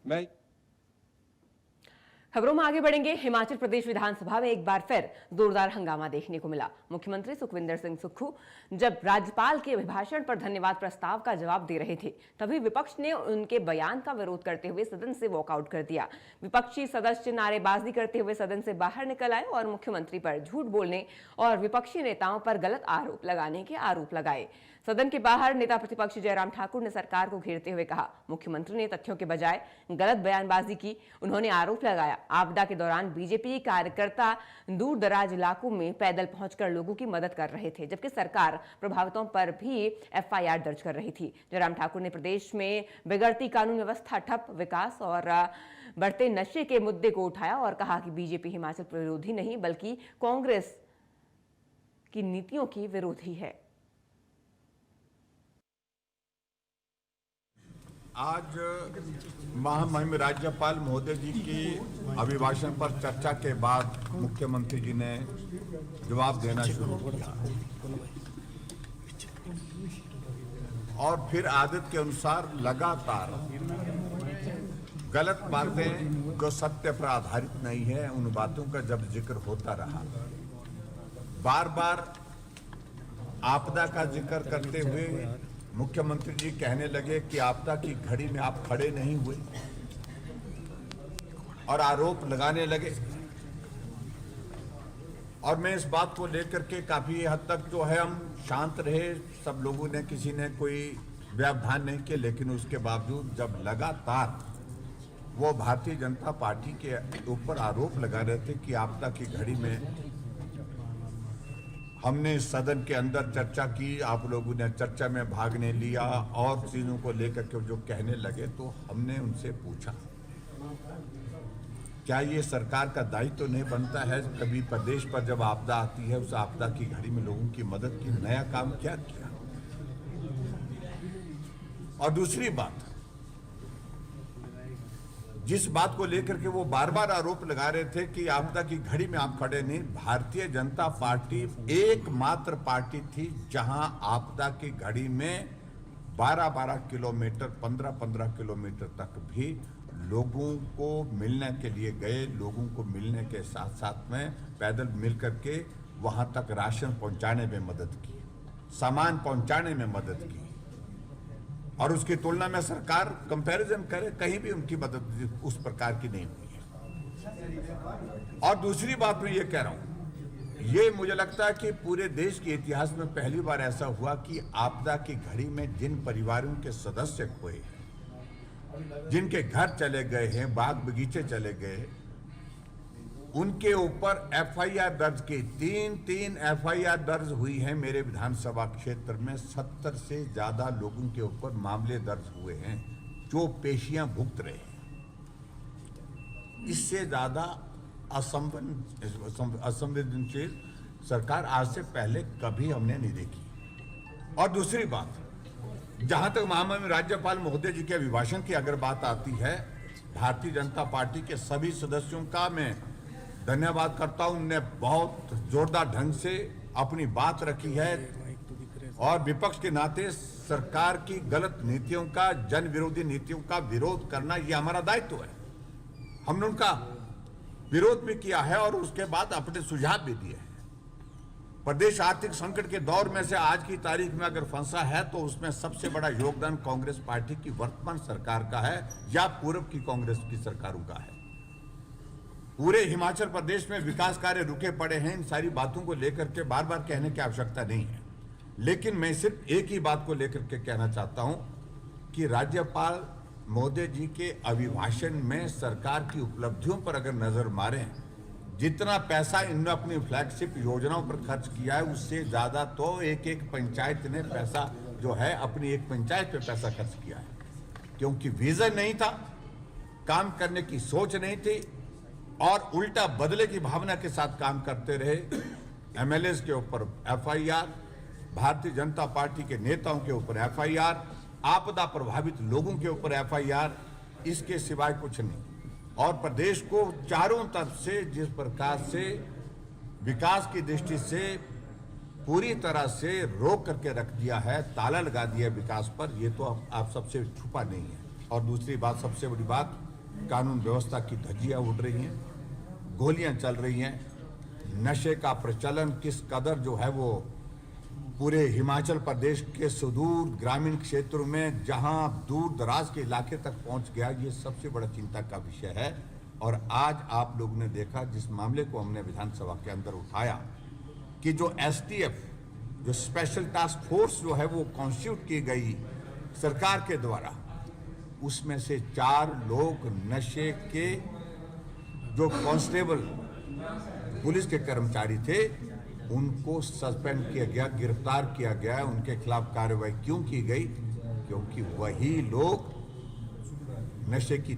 मैं खबरों में आगे बढ़ेंगे। हिमाचल प्रदेश विधानसभा में एक बार फिर जोरदार हंगामा देखने को मिला। मुख्यमंत्री सुखविंदर सिंह सुक्खू जब राज्यपाल के अभिभाषण पर धन्यवाद प्रस्ताव का जवाब दे रहे थे, तभी विपक्ष ने उनके बयान का विरोध करते हुए सदन से वॉकआउट कर दिया। विपक्षी सदस्य नारेबाजी करते हुए सदन से बाहर निकल आए और मुख्यमंत्री पर झूठ बोलने और विपक्षी नेताओं पर गलत आरोप लगाने के आरोप लगाए। सदन के बाहर नेता प्रतिपक्ष जयराम ठाकुर ने सरकार को घेरते हुए कहा, मुख्यमंत्री ने तथ्यों के बजाय गलत बयानबाजी की। उन्होंने आरोप लगाया, आपदा के दौरान बीजेपी कार्यकर्ता दूर दराज इलाकों में पैदल पहुंचकर लोगों की मदद कर रहे थे, जबकि सरकार प्रभावितों पर भी एफआईआर दर्ज कर रही थी। जयराम ठाकुर ने प्रदेश में बिगड़ती कानून व्यवस्था, ठप विकास और बढ़ते नशे के मुद्दे को उठाया और कहा कि बीजेपी हिमाचल विरोधी नहीं बल्कि कांग्रेस की नीतियों की विरोधी है। आज महामहिम राज्यपाल महोदय जी की अभिभाषण पर चर्चा के बाद मुख्यमंत्री जी ने जवाब देना शुरू किया और फिर आदत के अनुसार लगातार गलत बातें जो सत्य पर आधारित नहीं है उन बातों का जब जिक्र होता रहा, बार बार आपदा का जिक्र करते हुए मुख्यमंत्री जी कहने लगे कि आपदा की घड़ी में आप खड़े नहीं हुए और आरोप लगाने लगे। और मैं इस बात को लेकर के काफी हद तक जो है हम शांत रहे, सब लोगों ने किसी ने कोई व्यवधान नहीं किया, लेकिन उसके बावजूद जब लगातार वो भारतीय जनता पार्टी के ऊपर आरोप लगा रहे थे कि आपदा की घड़ी में हमने सदन के अंदर चर्चा की, आप लोगों ने चर्चा में भाग नहीं लिया और चीजों को लेकर के जो कहने लगे, तो हमने उनसे पूछा क्या ये सरकार का दायित्व तो नहीं बनता है कभी प्रदेश पर जब आपदा आती है उस आपदा की घड़ी में लोगों की मदद की, नया काम क्या किया। और दूसरी बात, जिस बात को लेकर के वो बार बार आरोप लगा रहे थे कि आपदा की घड़ी में आप खड़े नहीं, भारतीय जनता पार्टी एकमात्र पार्टी थी जहां आपदा की घड़ी में 12-12 किलोमीटर 15-15 किलोमीटर तक भी लोगों को मिलने के लिए गए, लोगों को मिलने के साथ साथ में पैदल मिल करके वहां तक राशन पहुंचाने में मदद की, सामान पहुंचाने में मदद की। और उसकी तुलना में सरकार कंपैरिजन करे, कहीं भी उनकी मदद उस प्रकार की नहीं हुई है। और दूसरी बात मैं ये कह रहा हूं, ये मुझे लगता है कि पूरे देश के इतिहास में पहली बार ऐसा हुआ कि आपदा की घड़ी में जिन परिवारों के सदस्य खोए, जिनके घर चले गए हैं, बाग बगीचे चले गए, उनके ऊपर एफआईआर दर्ज की, 3 एफआईआर दर्ज हुई हैं। मेरे विधानसभा क्षेत्र में 70 से ज्यादा लोगों के ऊपर मामले दर्ज हुए हैं जो पेशियां भुगत रहे हैं। इससे ज्यादा असंवेदनशील सरकार आज से पहले कभी हमने नहीं देखी। और दूसरी बात, जहां तक महामहिम राज्यपाल महोदय जी के अभिभाषण की अगर बात आती है, भारतीय जनता पार्टी के सभी सदस्यों का मैं धन्यवाद करता हूं। उन्होंने बहुत जोरदार ढंग से अपनी बात रखी है और विपक्ष के नाते सरकार की गलत नीतियों का, जन विरोधी नीतियों का विरोध करना ये हमारा दायित्व है। हमने उनका विरोध भी किया है और उसके बाद अपने सुझाव भी दिए हैं। प्रदेश आर्थिक संकट के दौर में से आज की तारीख में अगर फंसा है तो उसमें सबसे बड़ा योगदान कांग्रेस पार्टी की वर्तमान सरकार का है या पूर्व की कांग्रेस की सरकारों का है। पूरे हिमाचल प्रदेश में विकास कार्य रुके पड़े हैं। इन सारी बातों को लेकर के बार बार कहने की आवश्यकता नहीं है, लेकिन मैं सिर्फ एक ही बात को लेकर के कहना चाहता हूं कि राज्यपाल महोदय जी के अभिभाषण में सरकार की उपलब्धियों पर अगर नजर मारें, जितना पैसा इन्होंने अपनी फ्लैगशिप योजनाओं पर खर्च किया है उससे ज्यादा तो एक पंचायत ने पैसा जो है अपनी एक पंचायत पे पैसा खर्च किया है, क्योंकि विजन नहीं था, काम करने की सोच नहीं थी और उल्टा बदले की भावना के साथ काम करते रहे। एमएलएस के ऊपर एफआईआर, भारतीय जनता पार्टी के नेताओं के ऊपर एफआईआर, आपदा प्रभावित लोगों के ऊपर एफआईआर, इसके सिवाय कुछ नहीं। और प्रदेश को चारों तरफ से जिस प्रकार से विकास की दृष्टि से पूरी तरह से रोक करके रख दिया है, ताला लगा दिया विकास पर, ये तो आप सबसे छुपा नहीं है। और दूसरी बात, सबसे बड़ी बात, कानून व्यवस्था की धज्जियां उड़ रही हैं, गोलियां चल रही हैं, नशे का प्रचलन किस कदर जो है वो पूरे हिमाचल प्रदेश के सुदूर ग्रामीण क्षेत्रों में जहां दूर दराज के इलाके तक पहुंच गया, ये सबसे बड़ा चिंता का विषय है। और आज आप लोग ने देखा, जिस मामले को हमने विधानसभा के अंदर उठाया कि जो एसटीएफ, जो स्पेशल टास्क फोर्स जो है वो कॉन्स्टिट्यूट की गई सरकार के द्वारा, उसमें से 4 लोग नशे के जो कांस्टेबल पुलिस के कर्मचारी थे उनको सस्पेंड किया गया, गिरफ्तार किया गया। उनके खिलाफ कार्रवाई क्यों की गई? क्योंकि वही लोग नशे की